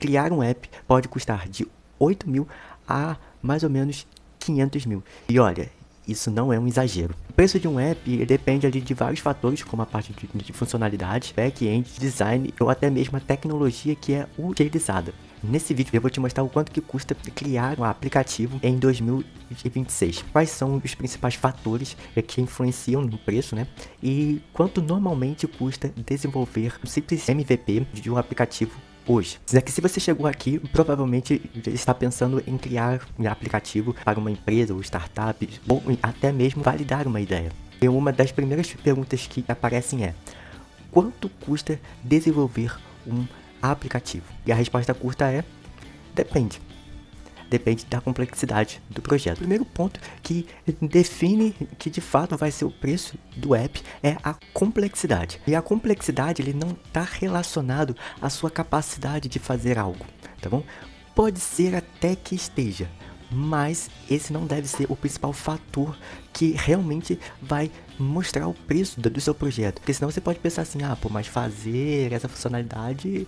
criar um app pode custar de 8 mil a mais ou menos 500 mil. E olha, isso não é um exagero. O preço de um app depende ali de vários fatores, como a parte de funcionalidade, back-end, design ou até mesmo a tecnologia que é utilizada. Nesse vídeo eu vou te mostrar o quanto que custa criar um aplicativo em 2026. Quais são os principais fatores que influenciam no preço, né? E quanto normalmente custa desenvolver um simples MVP de um aplicativo hoje. Se você chegou aqui, provavelmente está pensando em criar um aplicativo para uma empresa ou startup, ou até mesmo validar uma ideia. E uma das primeiras perguntas que aparecem é: quanto custa desenvolver um aplicativo? E a resposta curta é: depende. Depende da complexidade do projeto. O primeiro ponto que define que de fato vai ser o preço do app é a complexidade. E a complexidade ele não está relacionado à sua capacidade de fazer algo, tá bom? Pode ser até que esteja, mas esse não deve ser o principal fator que realmente vai mostrar o preço do seu projeto. Porque senão você pode pensar assim, mas fazer essa funcionalidade,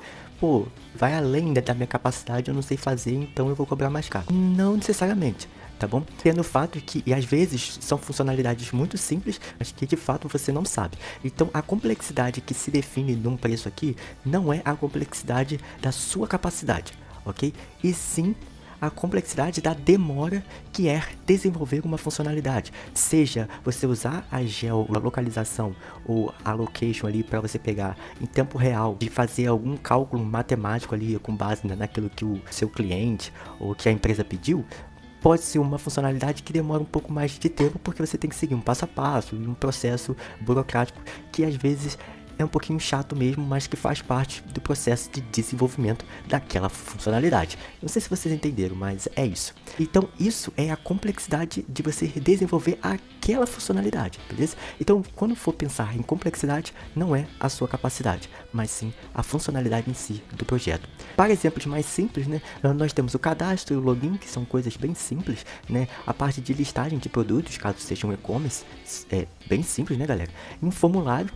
vai além da minha capacidade, eu não sei fazer, então eu vou cobrar mais caro. Não necessariamente, tá bom? Tendo o fato que, e às vezes, são funcionalidades muito simples, mas que de fato você não sabe. Então, a complexidade que se define num preço aqui, não é a complexidade da sua capacidade, ok? E sim a complexidade da demora que é desenvolver uma funcionalidade. Seja você usar a geolocalização ou a location ali para você pegar em tempo real, de fazer algum cálculo matemático ali com base naquilo que o seu cliente ou que a empresa pediu, pode ser uma funcionalidade que demora um pouco mais de tempo porque você tem que seguir um passo a passo e um processo burocrático que às vezes é um pouquinho chato mesmo, mas que faz parte do processo de desenvolvimento daquela funcionalidade. Não sei se vocês entenderam, mas é isso. Então isso é a complexidade de você desenvolver aquela funcionalidade, beleza? Então quando for pensar em complexidade, não é a sua capacidade, mas sim a funcionalidade em si do projeto. Para exemplos mais simples, né, nós temos o cadastro e o login, que são coisas bem simples, né? A parte de listagem de produtos, caso seja um e-commerce, é bem simples, né, galera? E um formulário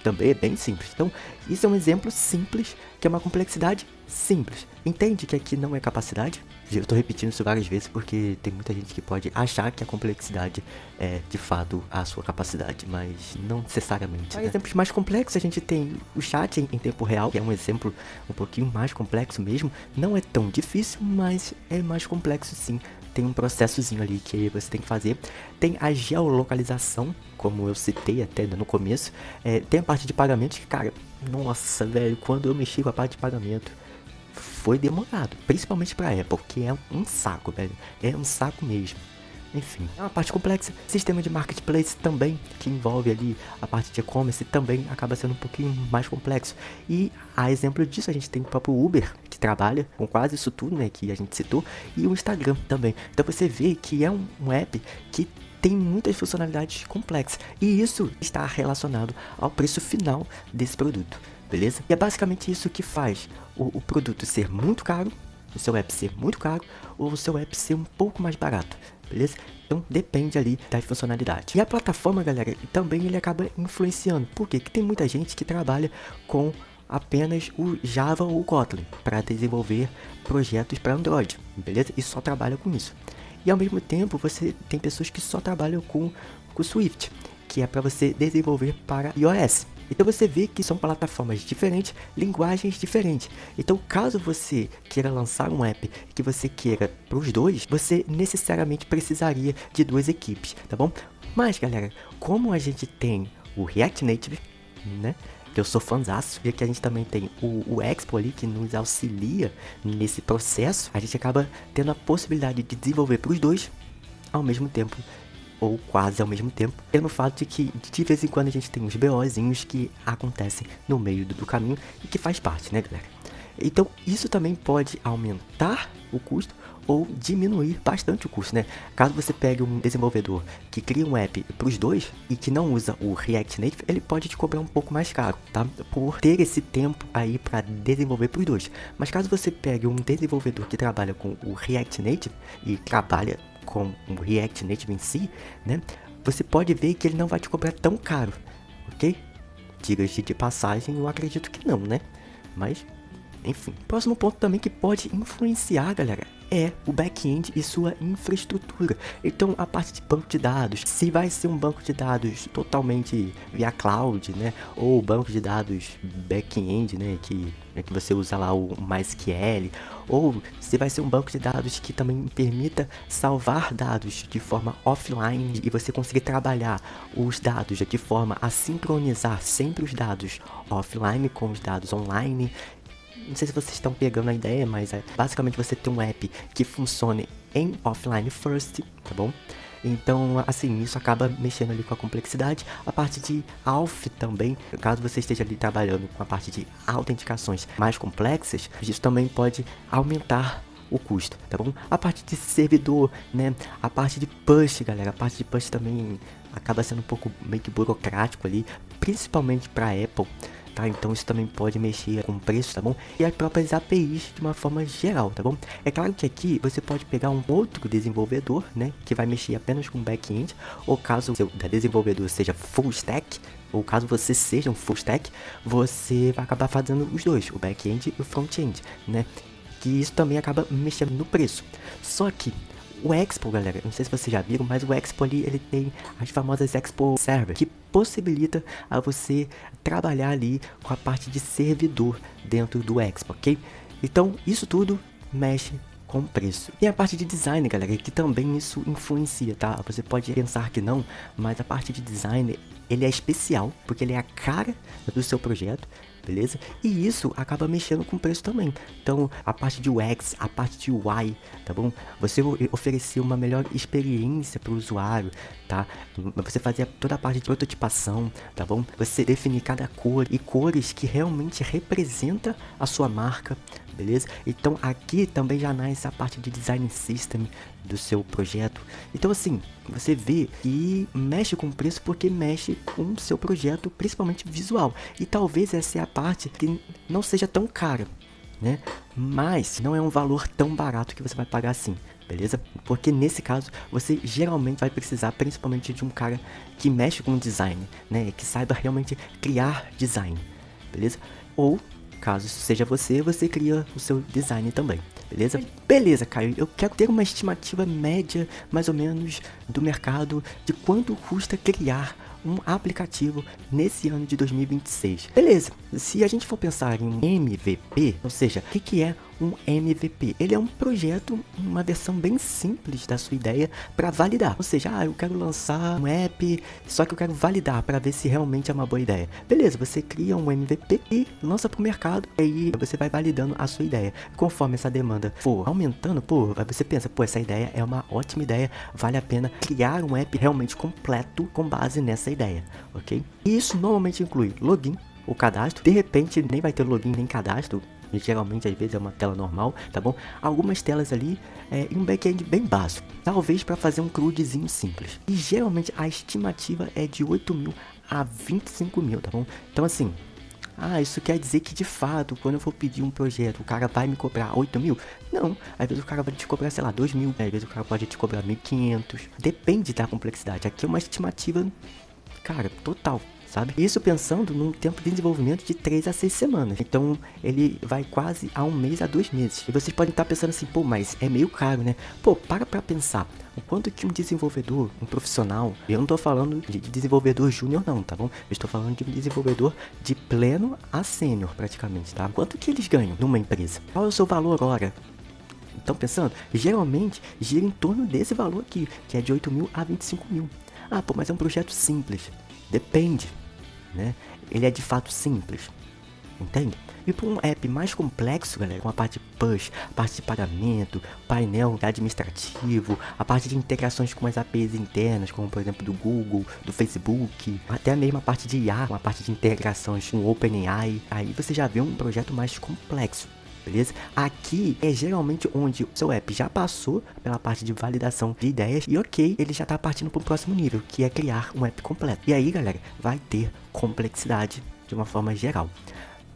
também é bem simples. Então, isso é um exemplo simples, que é uma complexidade simples. Entende que aqui não é capacidade? Eu estou repetindo isso várias vezes porque tem muita gente que pode achar que a complexidade é de fato a sua capacidade, mas não necessariamente. Para exemplos mais complexos, a gente tem o chat em tempo real, que é um exemplo um pouquinho mais complexo mesmo. Não é tão difícil, mas é mais complexo sim. Tem um processozinho ali que você tem que fazer. Tem a geolocalização, como eu citei até no começo. Tem a parte de pagamentos que, cara, nossa, velho, quando eu mexi com a parte de pagamento, foi demorado. Principalmente pra Apple, que é um saco, velho. É um saco mesmo. Enfim, é uma parte complexa. Sistema de marketplace também, que envolve ali a parte de e-commerce, também acaba sendo um pouquinho mais complexo. E a exemplo disso, a gente tem o próprio Uber, que trabalha com quase isso tudo, né, que a gente citou, e o Instagram também. Então você vê que é um app que tem muitas funcionalidades complexas. E isso está relacionado ao preço final desse produto, beleza? E é basicamente isso que faz o produto ser muito caro, o seu app ser muito caro, ou o seu app ser um pouco mais barato, beleza? Então depende ali das funcionalidades. E a plataforma, galera, também ele acaba influenciando. Por quê? Porque tem muita gente que trabalha com apenas o Java ou o Kotlin para desenvolver projetos para Android, beleza? E só trabalha com isso. E ao mesmo tempo você tem pessoas que só trabalham com o Swift, que é para você desenvolver para iOS. Então você vê que são plataformas diferentes, linguagens diferentes. Então caso você queira lançar um app que você queira para os dois, você necessariamente precisaria de duas equipes, tá bom? Mas galera, como a gente tem o React Native, né? Que eu sou fãzaço, e que a gente também tem o Expo ali que nos auxilia nesse processo, a gente acaba tendo a possibilidade de desenvolver para os dois ao mesmo tempo, ou quase ao mesmo tempo, pelo fato de que de vez em quando a gente tem uns BOzinhos que acontecem no meio do caminho e que faz parte, né, galera? Então isso também pode aumentar o custo ou diminuir bastante o custo, né? Caso você pegue um desenvolvedor que cria um app para os dois e que não usa o React Native, ele pode te cobrar um pouco mais caro, tá? Por ter esse tempo aí para desenvolver para os dois. Mas caso você pegue um desenvolvedor que trabalha com o React Native e trabalha com o React Native em si, né? Você pode ver que ele não vai te cobrar tão caro, ok? Diga-se de passagem, eu acredito que não, né? Mas Enfim, próximo ponto também que pode influenciar, galera, é o back-end e sua infraestrutura. Então, a parte de banco de dados, se vai ser um banco de dados totalmente via cloud, né, ou banco de dados back-end, né, que você usa lá o MySQL, ou se vai ser um banco de dados que também permita salvar dados de forma offline e você conseguir trabalhar os dados de forma a sincronizar sempre os dados offline com os dados online. Não sei se vocês estão pegando a ideia, mas basicamente você tem um app que funcione em offline first, tá bom? Então, assim, isso acaba mexendo ali com a complexidade. A parte de auth também, caso você esteja ali trabalhando com a parte de autenticações mais complexas, isso também pode aumentar o custo, tá bom? A parte de servidor, né? A parte de push, galera, a parte de push também acaba sendo um pouco meio que burocrático ali, principalmente para Apple. Tá? Então isso também pode mexer com o preço, tá bom? E as próprias APIs de uma forma geral, tá bom? É claro que aqui você pode pegar um outro desenvolvedor, né? Que vai mexer apenas com back-end, ou caso o seu desenvolvedor seja full stack, ou caso você seja um full stack, você vai acabar fazendo os dois, o back-end e o front-end, né? Que isso também acaba mexendo no preço. Só que o Expo, galera, não sei se vocês já viram, mas o Expo ali, ele tem as famosas Expo Server, que possibilita a você trabalhar ali com a parte de servidor dentro do Expo, ok? Então, isso tudo mexe com o preço. E a parte de design, galera, que também isso influencia, tá? Você pode pensar que não, mas a parte de design, ele é especial, porque ele é a cara do seu projeto, beleza? E isso acaba mexendo com o preço também. Então, a parte de UX, a parte de UI, tá bom? Você oferecer uma melhor experiência para o usuário, tá? Você fazer toda a parte de prototipação, tá bom? Você definir cada cor e cores que realmente representa a sua marca, beleza? Então, aqui também já nasce a parte de design system do seu projeto. Então, assim, você vê que mexe com o preço porque mexe com o seu projeto, principalmente visual. E talvez essa é a parte que não seja tão cara, né? Mas não é um valor tão barato que você vai pagar assim, beleza? Porque nesse caso, você geralmente vai precisar principalmente de um cara que mexe com design, né? Que saiba realmente criar design, beleza? Ou, caso seja você, você cria o seu design também. Beleza? Beleza, Caio. Eu quero ter uma estimativa média, mais ou menos, do mercado de quanto custa criar um aplicativo nesse ano de 2026. Beleza, se a gente for pensar em um MVP, ou seja, o que é um MVP? Ele é um projeto, uma versão bem simples da sua ideia para validar. Ou seja, eu quero lançar um app, só que eu quero validar para ver se realmente é uma boa ideia. Beleza, você cria um MVP e lança para o mercado, e aí você vai validando a sua ideia. Conforme essa demanda for aumentando, você pensa, essa ideia é uma ótima ideia, vale a pena criar um app realmente completo com base nessa ideia, ok? E isso normalmente inclui login, o cadastro, de repente nem vai ter login nem cadastro, geralmente às vezes é uma tela normal, tá bom? Algumas telas ali e um back-end bem básico, talvez para fazer um CRUDzinho simples. E geralmente a estimativa é de 8 mil a 25 mil, tá bom? Então assim, isso quer dizer que de fato, quando eu for pedir um projeto, o cara vai me cobrar 8 mil? Não, às vezes o cara vai te cobrar, sei lá, 2 mil, às vezes o cara pode te cobrar 1.500, depende da complexidade. Aqui é uma estimativa, cara, total, sabe? Isso pensando num tempo de desenvolvimento de 3 a 6 semanas. Então, ele vai quase a 1 mês a 2 meses. E vocês podem estar pensando assim, mas é meio caro, né? Para pra pensar. O quanto que um desenvolvedor, um profissional, eu não tô falando de desenvolvedor júnior não, tá bom? Eu estou falando de um desenvolvedor de pleno a sênior, praticamente, tá? Quanto que eles ganham numa empresa? Qual é o seu valor agora? Estão pensando? Geralmente, gira em torno desse valor aqui, que é de 8 mil a 25 mil. Mas é um projeto simples. Depende, né? Ele é de fato simples, entende? E para um app mais complexo, galera, com a parte de push, a parte de pagamento, painel administrativo, a parte de integrações com as APIs internas, como por exemplo do Google, do Facebook, até mesmo a parte de IA, com a parte de integrações com OpenAI, aí você já vê um projeto mais complexo. Beleza? Aqui é geralmente onde o seu app já passou pela parte de validação de ideias e ok, ele já está partindo para o próximo nível, que é criar um app completo. E aí, galera, vai ter complexidade de uma forma geral.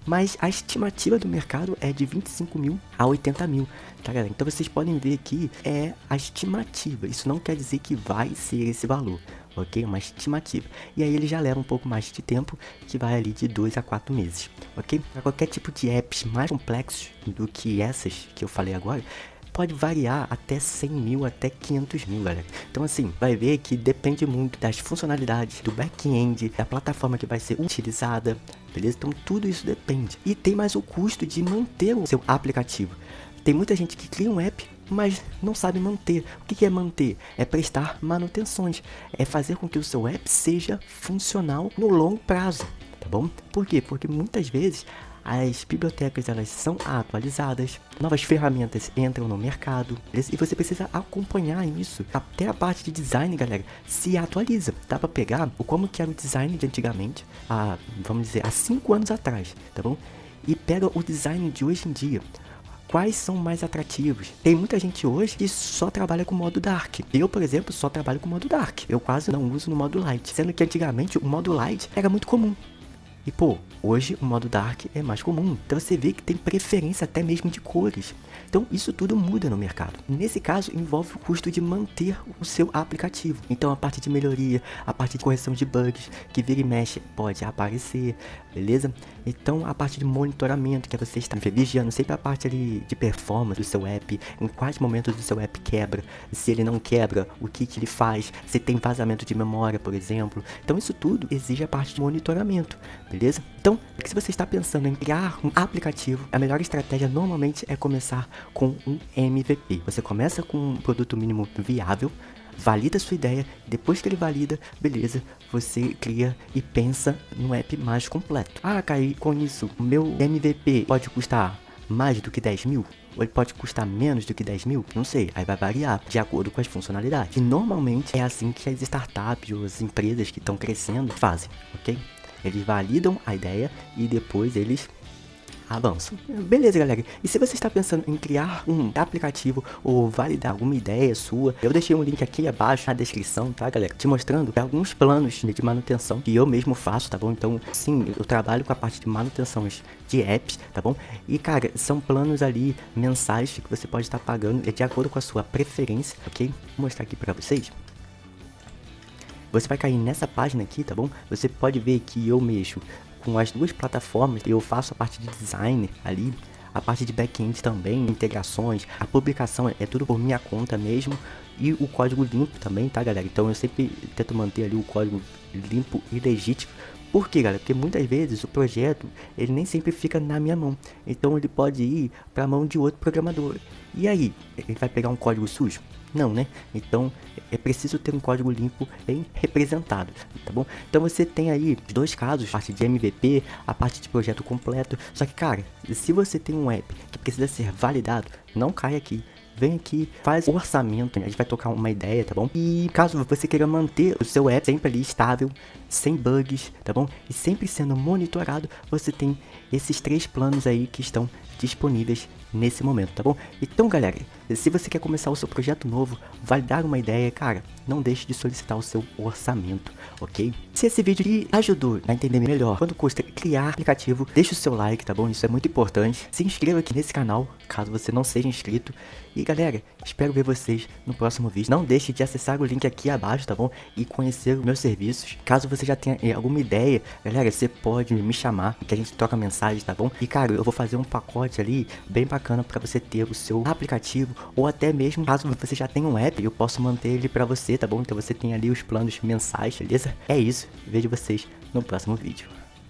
Mas a estimativa do mercado é de 25 mil a 80 mil, tá, galera? Então vocês podem ver aqui, é a estimativa. Isso não quer dizer que vai ser esse valor, ok? Uma estimativa. E aí ele já leva um pouco mais de tempo, que vai ali de 2 a 4 meses, ok? Para qualquer tipo de apps mais complexos do que essas que eu falei agora, pode variar até 100 mil, até 500 mil, galera. Então assim, vai ver que depende muito das funcionalidades, do back-end, da plataforma que vai ser utilizada, beleza? Então tudo isso depende. E tem mais o custo de manter o seu aplicativo. Tem muita gente que cria um app, mas não sabe manter. O que é manter? É prestar manutenções. É fazer com que o seu app seja funcional no longo prazo, tá bom? Por quê? Porque muitas vezes as bibliotecas elas são atualizadas, novas ferramentas entram no mercado, e você precisa acompanhar isso. Até a parte de design, galera, se atualiza. Dá pra pegar como que era o design de antigamente, vamos dizer, há 5 anos atrás, tá bom? E pega o design de hoje em dia. Quais são mais atrativos? Tem muita gente hoje que só trabalha com modo Dark. Eu, por exemplo, só trabalho com modo Dark. Eu quase não uso no modo Light. Sendo que antigamente o modo Light era muito comum. E pô, hoje o modo Dark é mais comum. Então você vê que tem preferência até mesmo de cores. Então isso tudo muda no mercado. Nesse caso envolve o custo de manter o seu aplicativo. Então a parte de melhoria, a parte de correção de bugs, que vira e mexe pode aparecer, beleza? Então a parte de monitoramento, que é você estar vigiando sempre a parte ali de performance do seu app, em quais momentos do seu app quebra, se ele não quebra, o que ele faz, se tem vazamento de memória, por exemplo. Então isso tudo exige a parte de monitoramento, beleza? Então, se você está pensando em criar um aplicativo, a melhor estratégia normalmente é começar com um MVP. Você começa com um produto mínimo viável, valida sua ideia, depois que ele valida, beleza, você cria e pensa no app mais completo. Caí com isso, o meu MVP pode custar mais do que 10 mil? Ou ele pode custar menos do que 10 mil? Não sei, aí vai variar de acordo com as funcionalidades. E normalmente é assim que as startups ou as empresas que estão crescendo fazem, ok? Eles validam a ideia e depois eles avançam. Beleza, galera. E se você está pensando em criar um aplicativo ou validar alguma ideia sua, eu deixei um link aqui abaixo na descrição, tá, galera? Te mostrando alguns planos de manutenção que eu mesmo faço, tá bom? Então, sim, eu trabalho com a parte de manutenções de apps, tá bom? E, cara, são planos ali mensais que você pode estar pagando de acordo com a sua preferência, ok? Vou mostrar aqui pra vocês. Você vai cair nessa página aqui, tá bom? Você pode ver que eu mexo com as duas plataformas. Eu faço a parte de design ali, a parte de back-end também, integrações. A publicação é tudo por minha conta mesmo. E o código limpo também, tá, galera? Então eu sempre tento manter ali o código limpo e legítimo. Por quê, galera? Porque muitas vezes o projeto, ele nem sempre fica na minha mão. Então ele pode ir para a mão de outro programador. E aí, ele vai pegar um código sujo? Não, né? Então é preciso ter um código limpo bem representado, tá bom? Então você tem aí dois casos, a parte de MVP, a parte de projeto completo. Só que, cara, se você tem um app que precisa ser validado, não cai aqui. Vem aqui, faz o orçamento, a gente vai tocar uma ideia, tá bom? E caso você queira manter o seu app sempre ali estável, sem bugs, tá bom? E sempre sendo monitorado, você tem esses 3 planos aí que estão disponíveis nesse momento, tá bom? Então, galera, se você quer começar o seu projeto novo, validar uma ideia, cara, não deixe de solicitar o seu orçamento, ok? Se esse vídeo lhe ajudou a entender melhor quanto custa criar aplicativo, deixe o seu like, tá bom? Isso é muito importante. Se inscreva aqui nesse canal, caso você não seja inscrito. E, galera, espero ver vocês no próximo vídeo. Não deixe de acessar o link aqui abaixo, tá bom? E conhecer os meus serviços. Caso você já tenha alguma ideia, galera, você pode me chamar, que a gente troca mensagens, tá bom? E, cara, eu vou fazer um pacote ali bem bacana para você ter o seu aplicativo, ou até mesmo caso você já tenha um app, eu posso manter ele para você, tá bom? Então você tem ali os planos mensais, beleza? É isso, vejo vocês no próximo vídeo.